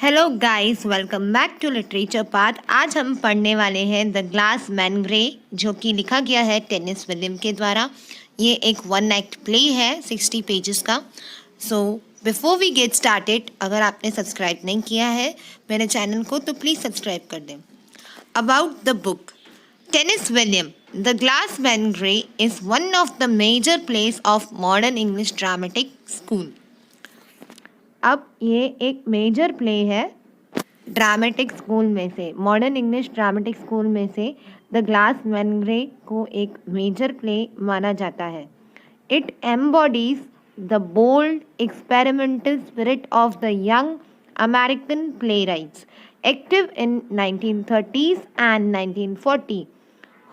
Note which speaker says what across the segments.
Speaker 1: Hello guys, welcome back to literature path. आज हम पढ़ने वाले हैं द ग्लास मैन ग्रे, जो कि लिखा गया है टेनिस विलियम के द्वारा। ये एक वन एक्ट प्ले है 60 पेजेस का। So before we get started, अगर आपने सब्सक्राइब नहीं किया है मेरे चैनल को तो प्लीज़ सब्सक्राइब कर दें। About the book, Tennessee William the Glass Menagerie is one of the major plays of modern English dramatic school. अब ये एक मेजर प्ले है ड्रामेटिक स्कूल में से, मॉडर्न इंग्लिश ड्रामेटिक स्कूल में से द ग्लास मैन ग्रे को एक मेजर प्ले माना जाता है। It embodies the bold experimental spirit of the young American playwrights active in 1930s and 1940,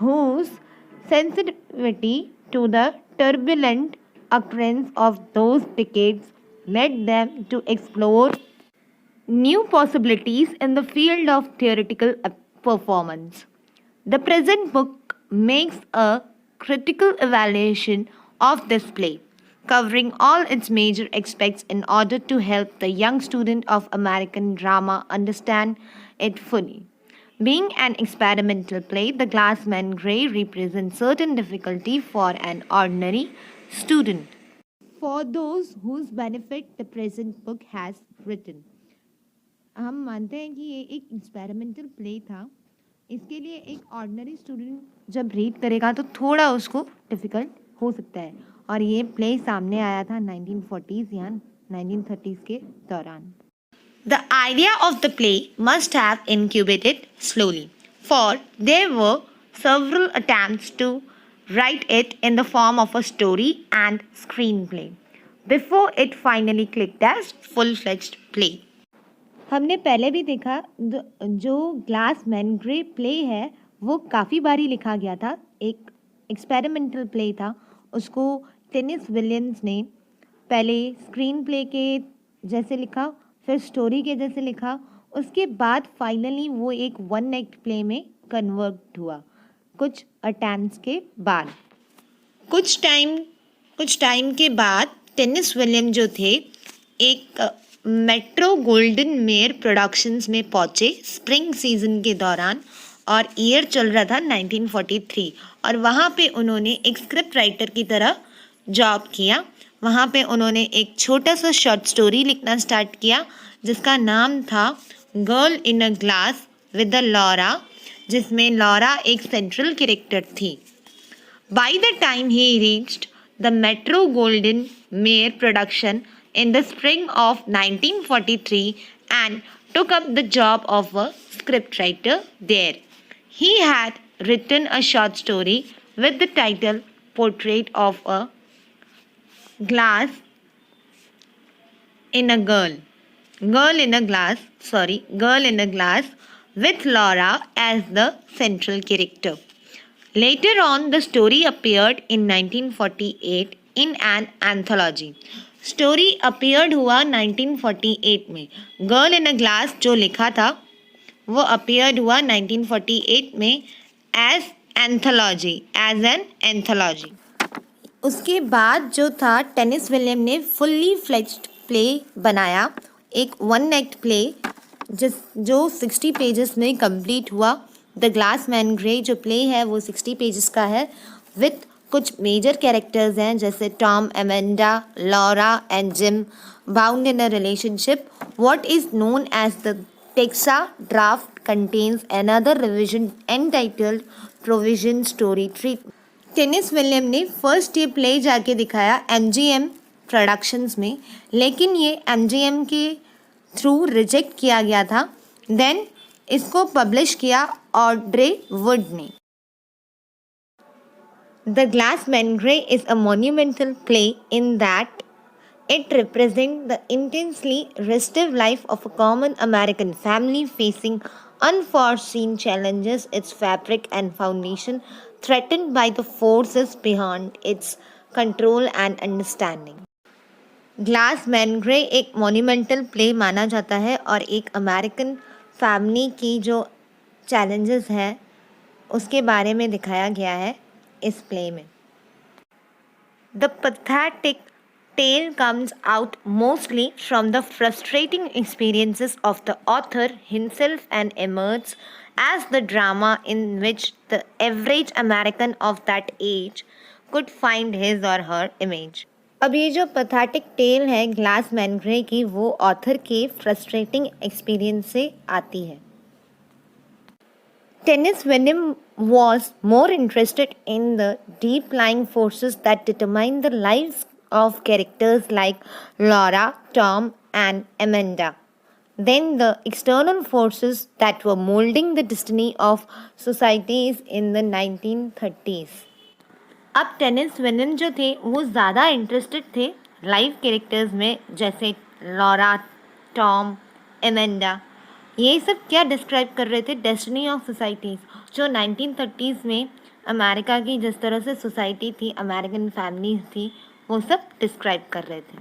Speaker 1: whose sensitivity to the turbulent occurrence of those decades led them to explore new possibilities in the field of theoretical performance. The present book makes a critical evaluation of this play, covering all its major aspects in order to help the young student of American drama understand it fully. Being an experimental play, The Glass Man Grey represents certain difficulty for an ordinary student, for those whose benefit the present book has written. हम मानते हैं कि ये एक experimental play था। इसके लिए एक ऑर्डिनरी स्टूडेंट जब रीड करेगा तो थोड़ा उसको डिफ़िकल्ट हो सकता है। और ये प्ले सामने आया था 1940s या 1930s के दौरान। The idea of the play must have incubated slowly, for there were several attempts to write it in the form of a story and screenplay before it finally clicked as full-fledged play. हमने पहले भी देखा जो glass man grey play है वो काफ़ी बारी लिखा गया था। एक एक्सपेरिमेंटल प्ले था, उसको टेनिस विलियम्स ने पहले स्क्रीन प्ले के जैसे लिखा, फिर स्टोरी के जैसे लिखा, उसके बाद फाइनली वो एक वन एक्ट प्ले में कन्वर्ट हुआ कुछ अटेम्प्ट्स के बाद। कुछ टाइम के बाद टेनिस विलियम जो थे एक मेट्रो गोल्डन मेयर प्रोडक्शंस में पहुँचे स्प्रिंग सीजन के दौरान, और ईयर चल रहा था 1943, और वहाँ पे उन्होंने एक स्क्रिप्ट राइटर की तरह जॉब किया। वहाँ पे उन्होंने एक छोटा सा शॉर्ट स्टोरी लिखना स्टार्ट किया जिसका नाम था girl in a glass with the Laura, जिसमें लॉरा एक सेंट्रल कैरेक्टर थी। By the time he reached the Metro Goldwyn Mayer production in the spring of 1943 and took up the job of a scriptwriter there, he had written a short story with the title Portrait of a Glass in a Girl. Girl in a Glass with Laura as the central character. Later on, the story appeared in 1948 in an anthology. Story appeared हुआ 1948 में। Girl in a glass जो लिखा था वो appeared हुआ 1948 में as an anthology. उसके बाद जो था टेनिस विलियम ने फुल्ली फ्लेज्ड प्ले बनाया, एक वन एक्ट प्ले जो 60 पेजेस में कंप्लीट हुआ। द ग्लास मैन ग्रे जो प्ले है वो 60 पेजेस का है, विथ कुछ मेजर कैरेक्टर्स हैं जैसे Tom, Amanda, Laura and Jim bound in a relationship. What is known as the Texas draft contains another revision entitled provision story treat. Tennessee William ने first ये play जाके दिखाया MGM productions में, लेकिन ये MGM के थ्रू रिजेक्ट किया गया था। देन इसको पब्लिश किया ऑड्रे वुड ने. The Glass Man Grey is a monumental play in that it represents the intensely restive life of a common American family facing unforeseen challenges, its fabric and foundation threatened by the forces beyond its control and understanding. Glass man grey एक monumental play माना जाता है और एक American family की जो challenges हैं उसके बारे में दिखाया गया है इस प्ले में. The pathetic tale comes out mostly from the frustrating experiences of the author himself and emerges as the drama in which the average American of that age could find his or her image. अब ये जो pathetic tell है glass मैनग्रे की, वो author के frustrating experience से आती है. Tennis Venom was more interested in the deep-lying forces that determine the lives of characters like Laura, Tom, and Amanda than the external forces that were molding the destiny of societies in the 1930s. अब tennis venom जो थे वो ज़्यादा interested थे live characters में, जैसे Laura, Tom, Amanda. ये सब क्या डिस्क्राइब कर रहे थे? Destiny of societies. जो 1930s में अमेरिका की जिस तरह से सोसाइटी थी, अमेरिकन फैमिलीज थी, वो सब डिस्क्राइब कर रहे थे.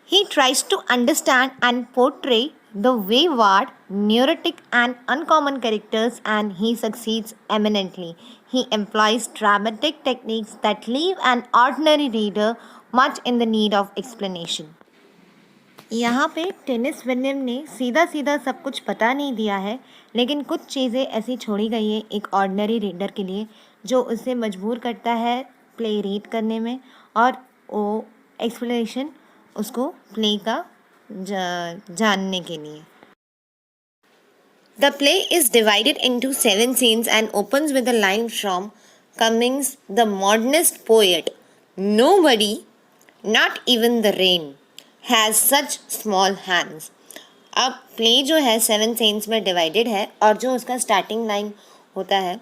Speaker 1: He tries to understand and portray the wayward, neurotic and uncommon characters, and he succeeds eminently. He employs dramatic techniques that leave an ordinary reader much in the need of explanation. यहाँ पे tennis venom ने सीधा सीधा सब कुछ बता नहीं दिया है, लेकिन कुछ चीज़ें ऐसी छोड़ी गई है एक ऑर्डिनरी रीडर के लिए, जो उसे मजबूर करता है प्ले रीड करने में, और वो एक्सप्लेनेशन उसको प्ले का जानने के लिए. The play is divided into 7 scenes and opens with a line from Cummings, the modernist poet. Nobody, not even the rain, has such small hands. अब प्ले जो है 7 scenes में डिवाइडेड है, और जो उसका स्टार्टिंग लाइन होता है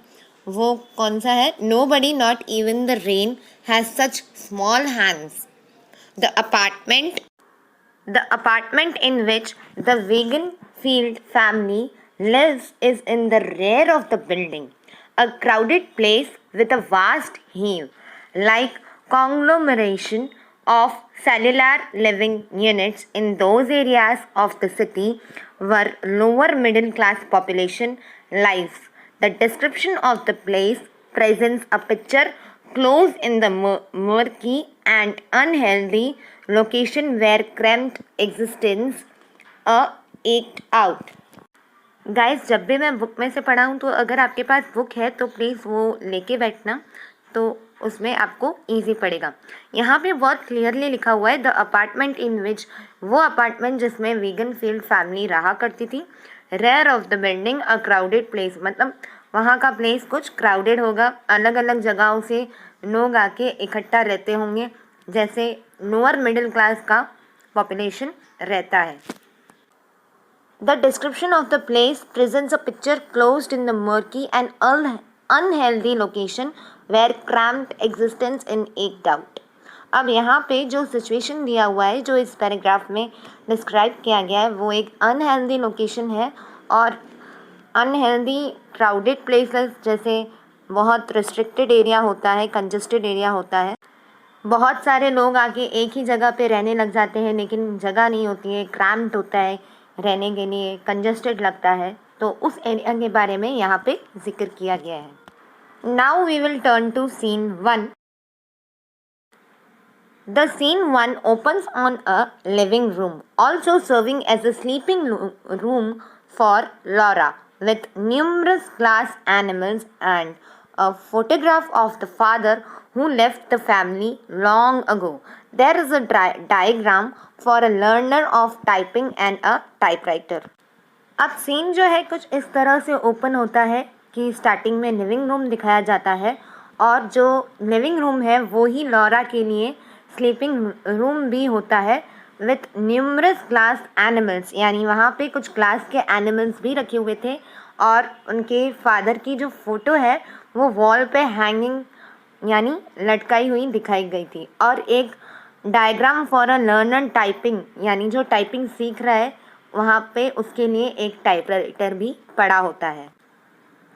Speaker 1: वो कौन सा है? Nobody, not even the rain, has such small hands. The apartment in which the Wagenfield family lives is in the rear of the building, a crowded place with a vast heave, like conglomeration of cellular living units in those areas of the city where lower middle class population lives. The description of the place presents a picture close in the murky and unhealthy location where cramped existence are eked out. Guys, जब भी मैं book में से पढ़ा हूँ, तो अगर आपके पास बुक है तो प्लीज़ वो लेके बैठना, तो उसमें आपको इजी पड़ेगा. यहाँ पे बहुत क्लियरली लिखा हुआ है द अपार्टमेंट इन विच, वो अपार्टमेंट जिसमें वीगनफील्ड फैमिली रहा करती थी. Rear of the building a crowded place, मतलब वहाँ का प्लेस कुछ क्राउडेड होगा, अलग अलग जगहों से लोग आके इकट्ठा रहते होंगे, जैसे लोअर मिडिल क्लास का पॉपुलेशन रहता है. The description of the place presents a picture closed in the murky and unhealthy location where cramped existence is eked out. अब यहाँ पे जो सिचुएशन दिया हुआ है, जो इस पैराग्राफ में डिस्क्राइब किया गया है, वो एक अनहेल्दी लोकेशन है, और अनहेल्दी क्राउडेड प्लेसेस जैसे बहुत रिस्ट्रिक्टेड एरिया होता है, कंजस्टेड एरिया होता है, बहुत सारे लोग आके एक ही जगह पे रहने लग जाते हैं, लेकिन जगह नहीं होती है, क्रैम्प्ड होता है रहने के लिए, कंजस्टेड लगता है, तो उस एरिया के बारे में यहाँ पे जिक्र किया गया है. Now we will turn to scene 1. The scene 1 opens on a living room, also serving as a sleeping room for Laura, with numerous glass animals and a photograph of the father who left the family long ago. There is a diagram for a learner of typing and a typewriter. अब scene जो है कुछ इस तरह से open होता है कि स्टार्टिंग में लिविंग रूम दिखाया जाता है, और जो लिविंग रूम है वो ही लॉरा के लिए स्लीपिंग रूम भी होता है, विथ न्यूमरस ग्लास एनिमल्स, यानी वहाँ पे कुछ ग्लास के एनिमल्स भी रखे हुए थे, और उनके फादर की जो फ़ोटो है वो वॉल पे हैंगिंग यानी लटकाई हुई दिखाई गई थी, और एक diagram for a learner typing, यानी जो टाइपिंग सीख रहा है वहाँ पे उसके लिए एक टाइपराइटर भी पड़ा होता है.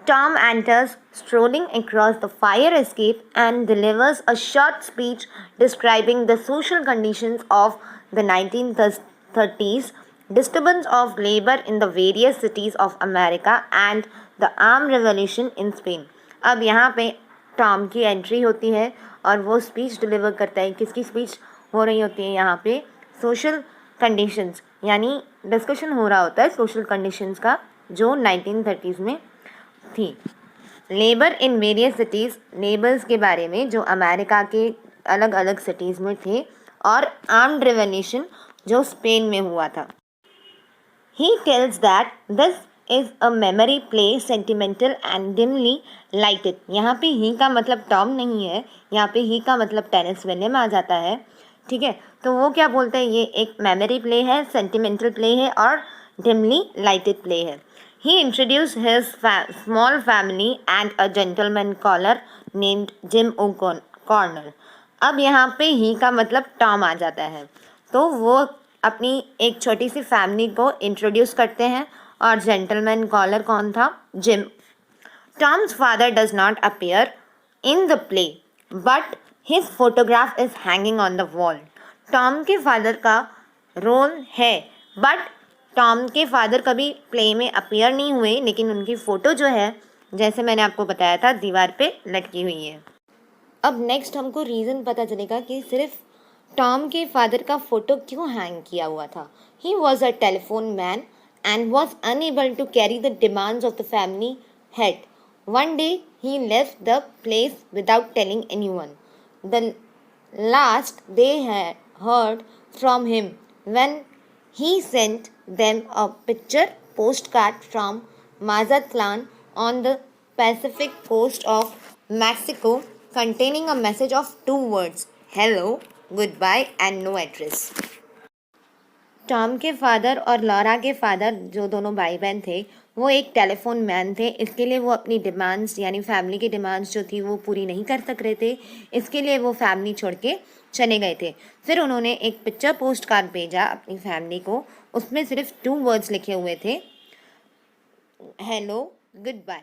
Speaker 1: Tom enters, strolling across the fire escape, and delivers a short speech describing the social conditions of the 1930s, disturbance of labor in the various cities of America, and the armed revolution in Spain. अब यहाँ पे Tom की entry होती है और वो speech deliver करता है. किसकी स्पीच? हो रही होती है यहाँ पे सोशल कंडीशंस, यानी डिस्कशन हो रहा होता है सोशल कंडीशंस का जो 1930s में थी। Labour in various cities, labours के बारे में जो अमेरिका के अलग अलग सिटीज़ में थे, और आर्म्ड रेवोल्यूशन जो स्पेन में हुआ था। He tells that this is a memory play, sentimental and dimly lighted। यहाँ पे ही का मतलब टॉम नहीं है, यहाँ पे ही का मतलब टेनिस विलियम आ जाता है, ठीक है। तो वो क्या बोलते हैं, ये एक मेमोरी प्ले है, सेंटिमेंटल प्ले है और डिमली लाइटेड प्ले है। He introduced his small family and a gentleman caller named Jim O'Connell। अब यहाँ पे ही का मतलब टॉम आ जाता है, तो वो अपनी एक छोटी सी फैमिली को इंट्रोड्यूस करते हैं, और जेंटलमैन कॉलर कौन था, gym. Tom's father does not appear in the play but his photograph is hanging on the wall. Tom के फादर का रोल है, बट टॉम के फादर कभी प्ले में अपीयर नहीं हुए, लेकिन उनकी फ़ोटो जो है, जैसे मैंने आपको बताया था, दीवार पे लटकी हुई है। अब नेक्स्ट हमको रीज़न पता चलेगा कि सिर्फ टॉम के फादर का फ़ोटो क्यों हैंग किया हुआ था। He was a telephone man and was unable to carry the demands of the family head. One day he left the place without telling anyone. The last they had heard from him when he sent them a picture postcard from Mazatlan on the Pacific coast of Mexico containing a message of 2 words, hello, goodbye and no address. Tom के father और Laura के father जो दोनों भाई बहन थे, वो एक टेलीफोन मैन थे। इसके लिए वो अपनी डिमांड्स, यानी फैमिली की डिमांड्स जो थी वो पूरी नहीं कर सक रहे थे, इसके लिए वो फैमिली छोड़ के चले गए थे। फिर उन्होंने एक पिक्चर पोस्ट कार्ड भेजा अपनी फैमिली को, उसमें सिर्फ 2 वर्ड्स लिखे हुए थे, हेलो, गुड बाय।